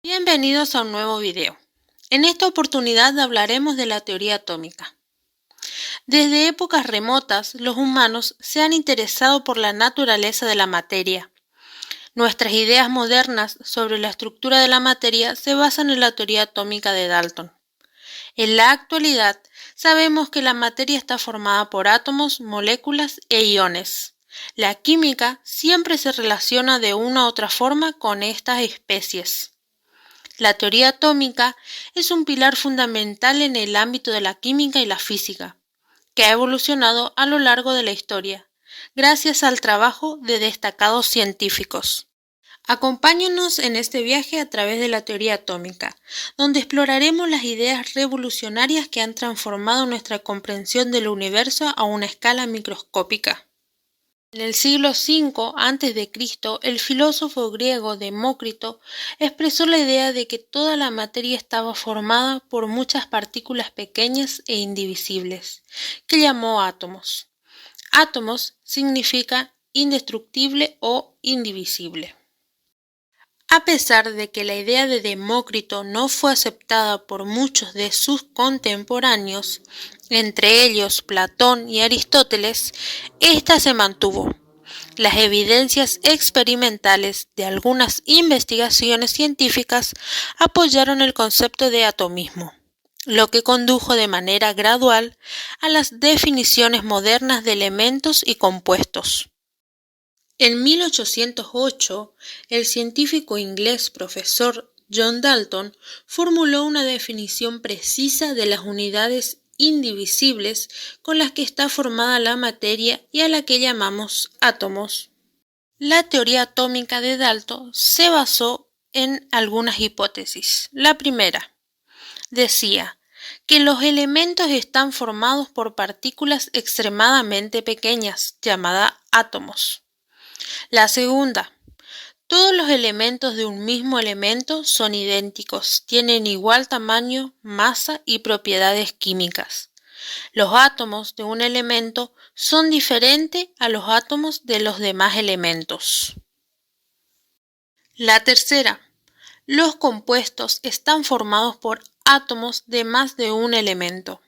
Bienvenidos a un nuevo video. En esta oportunidad hablaremos de la teoría atómica. Desde épocas remotas, los humanos se han interesado por la naturaleza de la materia. Nuestras ideas modernas sobre la estructura de la materia se basan en la teoría atómica de Dalton. En la actualidad, sabemos que la materia está formada por átomos, moléculas e iones. La química siempre se relaciona de una u otra forma con estas especies. La teoría atómica es un pilar fundamental en el ámbito de la química y la física, que ha evolucionado a lo largo de la historia, gracias al trabajo de destacados científicos. Acompáñanos en este viaje a través de la teoría atómica, donde exploraremos las ideas revolucionarias que han transformado nuestra comprensión del universo a una escala microscópica. En el siglo V a.C., el filósofo griego Demócrito expresó la idea de que toda la materia estaba formada por muchas partículas pequeñas e indivisibles, que llamó átomos. Átomos significa indestructible o indivisible. A pesar de que la idea de Demócrito no fue aceptada por muchos de sus contemporáneos, entre ellos Platón y Aristóteles, esta se mantuvo. Las evidencias experimentales de algunas investigaciones científicas apoyaron el concepto de atomismo, lo que condujo de manera gradual a las definiciones modernas de elementos y compuestos. En 1808, el científico inglés profesor John Dalton formuló una definición precisa de las unidades indivisibles con las que está formada la materia y a la que llamamos átomos. La teoría atómica de Dalton se basó en algunas hipótesis. La primera decía que los elementos están formados por partículas extremadamente pequeñas, llamadas átomos. La segunda, todos los elementos de un mismo elemento son idénticos, tienen igual tamaño, masa y propiedades químicas. Los átomos de un elemento son diferentes a los átomos de los demás elementos. La tercera, los compuestos están formados por átomos de más de un elemento.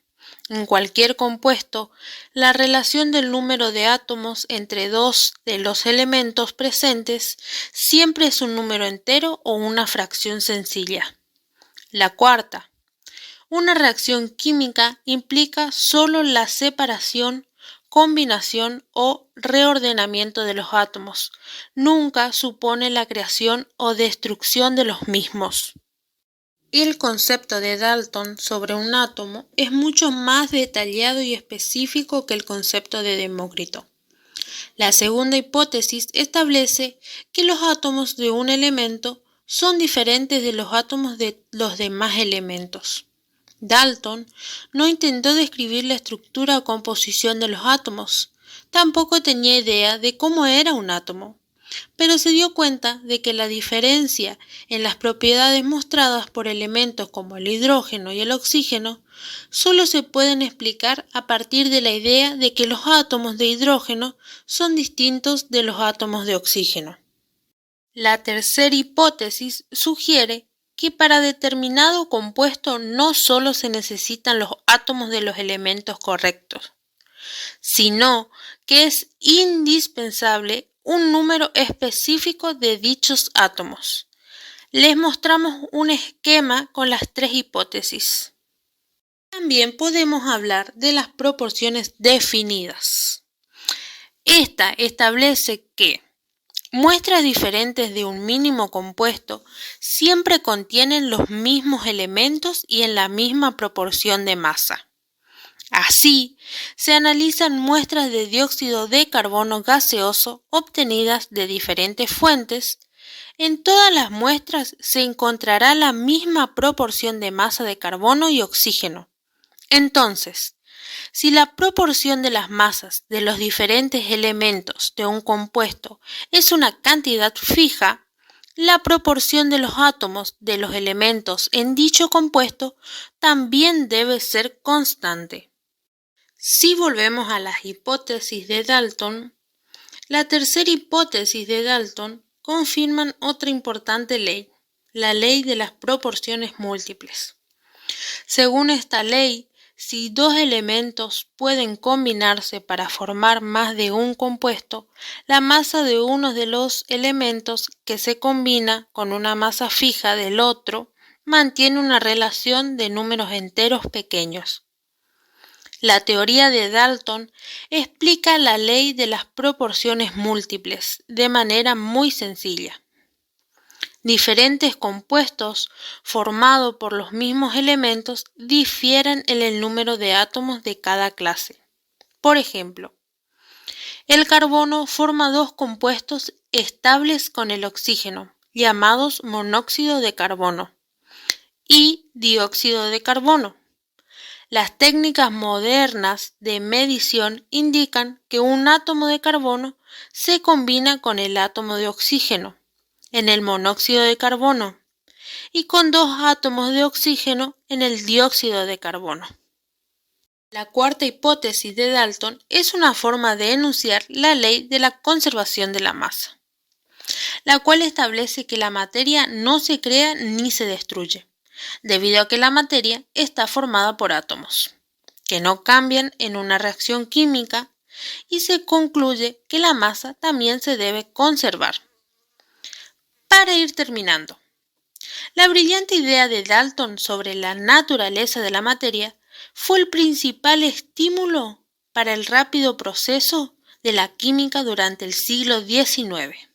En cualquier compuesto, la relación del número de átomos entre dos de los elementos presentes siempre es un número entero o una fracción sencilla. La cuarta, una reacción química implica solo la separación, combinación o reordenamiento de los átomos. Nunca supone la creación o destrucción de los mismos. El concepto de Dalton sobre un átomo es mucho más detallado y específico que el concepto de Demócrito. La segunda hipótesis establece que los átomos de un elemento son diferentes de los átomos de los demás elementos. Dalton no intentó describir la estructura o composición de los átomos, tampoco tenía idea de cómo era un átomo, pero se dio cuenta de que la diferencia en las propiedades mostradas por elementos como el hidrógeno y el oxígeno solo se pueden explicar a partir de la idea de que los átomos de hidrógeno son distintos de los átomos de oxígeno. La tercera hipótesis sugiere que para determinado compuesto no solo se necesitan los átomos de los elementos correctos, sino que es indispensable un número específico de dichos átomos. Les mostramos un esquema con las tres hipótesis. También podemos hablar de las proporciones definidas. Esta establece que muestras diferentes de un mínimo compuesto siempre contienen los mismos elementos y en la misma proporción de masa. Así, se analizan muestras de dióxido de carbono gaseoso obtenidas de diferentes fuentes. En todas las muestras se encontrará la misma proporción de masa de carbono y oxígeno. Entonces, si la proporción de las masas de los diferentes elementos de un compuesto es una cantidad fija, la proporción de los átomos de los elementos en dicho compuesto también debe ser constante. Si volvemos a las hipótesis de Dalton, la tercera hipótesis de Dalton confirma otra importante ley, la ley de las proporciones múltiples. Según esta ley, si dos elementos pueden combinarse para formar más de un compuesto, la masa de uno de los elementos que se combina con una masa fija del otro mantiene una relación de números enteros pequeños. La teoría de Dalton explica la ley de las proporciones múltiples de manera muy sencilla. Diferentes compuestos formados por los mismos elementos difieren en el número de átomos de cada clase. Por ejemplo, el carbono forma dos compuestos estables con el oxígeno, llamados monóxido de carbono y dióxido de carbono. Las técnicas modernas de medición indican que un átomo de carbono se combina con el átomo de oxígeno en el monóxido de carbono y con dos átomos de oxígeno en el dióxido de carbono. La cuarta hipótesis de Dalton es una forma de enunciar la ley de la conservación de la masa, la cual establece que la materia no se crea ni se destruye, debido a que la materia está formada por átomos, que no cambian en una reacción química, y se concluye que la masa también se debe conservar. Para ir terminando, la brillante idea de Dalton sobre la naturaleza de la materia fue el principal estímulo para el rápido proceso de la química durante el siglo XIX.